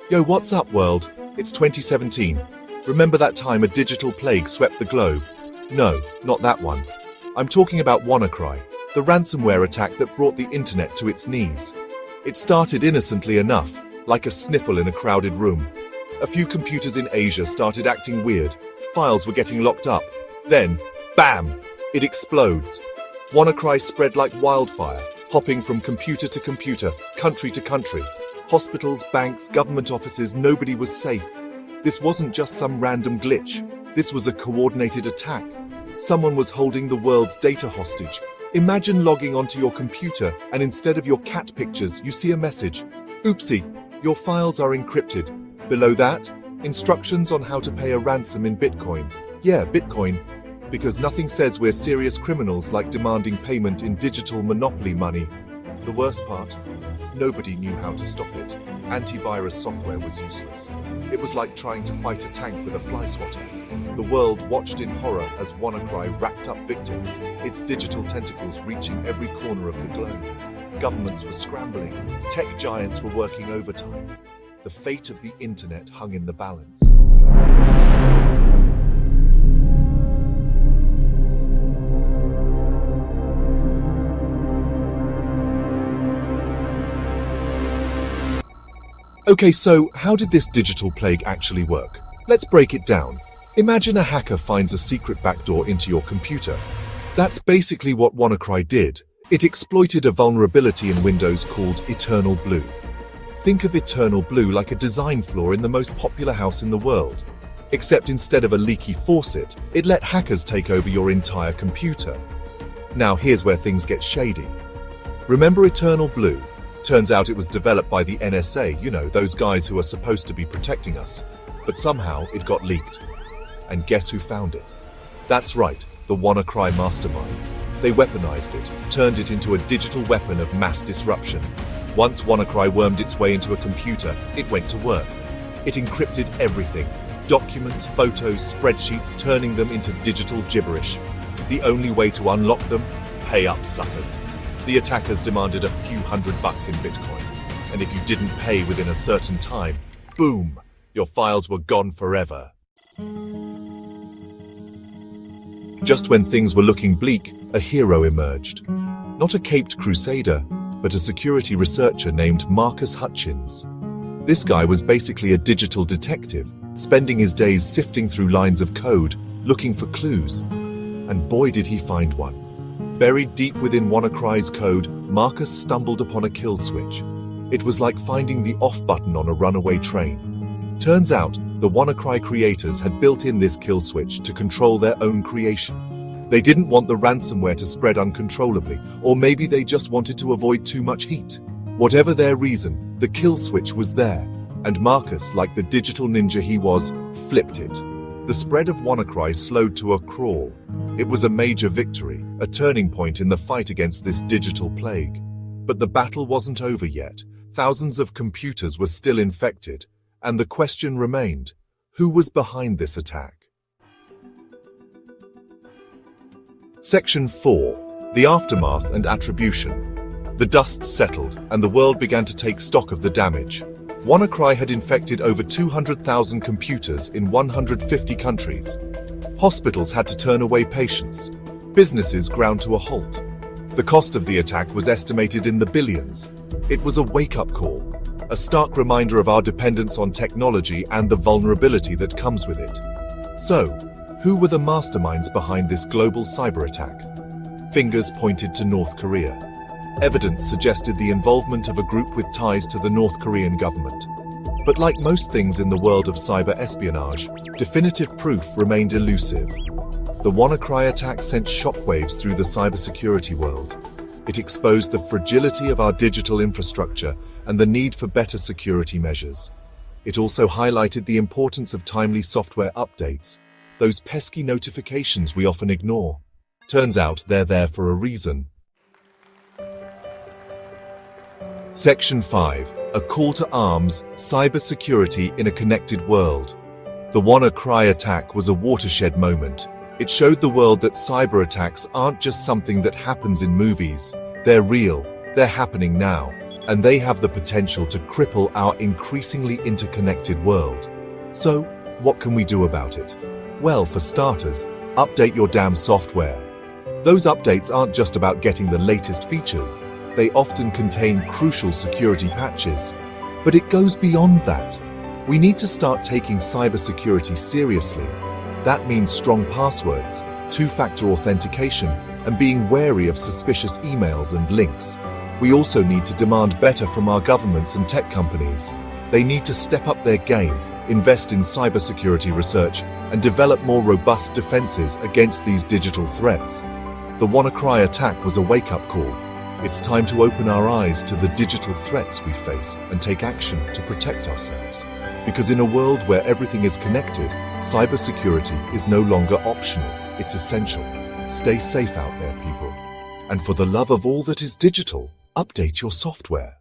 Yo, what's up, world? It's 2017. Remember that time a digital plague swept the globe? No, not that one. I'm talking about WannaCry, the ransomware attack that brought the internet to its knees. It started innocently enough, like a sniffle in a crowded room. A few computers in Asia started acting weird. Files were getting locked up. Then, bam! It explodes. WannaCry spread like wildfire, hopping from computer to computer, country to country. Hospitals, banks, government offices, nobody was safe. This wasn't just some random glitch. This was a coordinated attack. Someone was holding the world's data hostage. Imagine logging onto your computer and instead of your cat pictures, you see a message. Oopsie, your files are encrypted. Below that, instructions on how to pay a ransom in Bitcoin. Yeah, Bitcoin. Because nothing says we're serious criminals like demanding payment in digital monopoly money. The worst part? Nobody knew how to stop it. Antivirus software was useless. It was like trying to fight a tank with a fly swatter. The world watched in horror as WannaCry racked up victims, its digital tentacles reaching every corner of the globe. Governments were scrambling. Tech giants were working overtime. The fate of the internet hung in the balance. Okay, so how did this digital plague actually work? Let's break it down. Imagine a hacker finds a secret backdoor into your computer. That's basically what WannaCry did. It exploited a vulnerability in Windows called Eternal Blue. Think of Eternal Blue like a design flaw in the most popular house in the world. Except instead of a leaky faucet, it let hackers take over your entire computer. Now here's where things get shady. Remember Eternal Blue? Turns out it was developed by the NSA, you know, those guys who are supposed to be protecting us. But somehow it got leaked. And guess who found it? That's right, the WannaCry masterminds. They weaponized it, turned it into a digital weapon of mass disruption. Once WannaCry wormed its way into a computer, it went to work. It encrypted everything. Documents, photos, spreadsheets, turning them into digital gibberish. The only way to unlock them? Pay up, suckers. The attackers demanded a few $100 in Bitcoin, and if you didn't pay within a certain time, boom, your files were gone forever. Just when things were looking bleak, a hero emerged. Not a caped crusader, but a security researcher named Marcus Hutchins. This guy was basically a digital detective, spending his days sifting through lines of code, looking for clues. And boy did he find one. Buried deep within WannaCry's code, Marcus stumbled upon a kill switch. It was like finding the off button on a runaway train. Turns out, the WannaCry creators had built in this kill switch to control their own creation. They didn't want the ransomware to spread uncontrollably, or maybe they just wanted to avoid too much heat. Whatever their reason, the kill switch was there, and Marcus, like the digital ninja he was, flipped it. The spread of WannaCry slowed to a crawl. It was a major victory, a turning point in the fight against this digital plague. But the battle wasn't over yet. Thousands of computers were still infected, and the question remained, who was behind this attack? Section 4. The Aftermath and Attribution. The dust settled, and the world began to take stock of the damage. WannaCry had infected over 200,000 computers in 150 countries. Hospitals had to turn away patients. Businesses ground to a halt. The cost of the attack was estimated in the billions. It was a wake-up call, a stark reminder of our dependence on technology and the vulnerability that comes with it. So, who were the masterminds behind this global cyber attack? Fingers pointed to North Korea. Evidence suggested the involvement of a group with ties to the North Korean government. But like most things in the world of cyber espionage, definitive proof remained elusive. The WannaCry attack sent shockwaves through the cybersecurity world. It exposed the fragility of our digital infrastructure and the need for better security measures. It also highlighted the importance of timely software updates, those pesky notifications we often ignore. Turns out they're there for a reason. Section 5. A Call to Arms, Cybersecurity in a Connected World. The WannaCry attack was a watershed moment. It showed the world that cyber attacks aren't just something that happens in movies. They're real. They're happening now. and they have the potential to cripple our increasingly interconnected world. So, what can we do about it? Well, for starters, update your damn software. Those updates aren't just about getting the latest features. They often contain crucial security patches. But it goes beyond that. We need to start taking cybersecurity seriously. That means strong passwords, two-factor authentication, and being wary of suspicious emails and links. We also need to demand better from our governments and tech companies. They need to step up their game, invest in cybersecurity research, and develop more robust defenses against these digital threats. The WannaCry attack was a wake-up call. It's time to open our eyes to the digital threats we face and take action to protect ourselves. Because in a world where everything is connected, cybersecurity is no longer optional, it's essential. Stay safe out there, people. And for the love of all that is digital, update your software.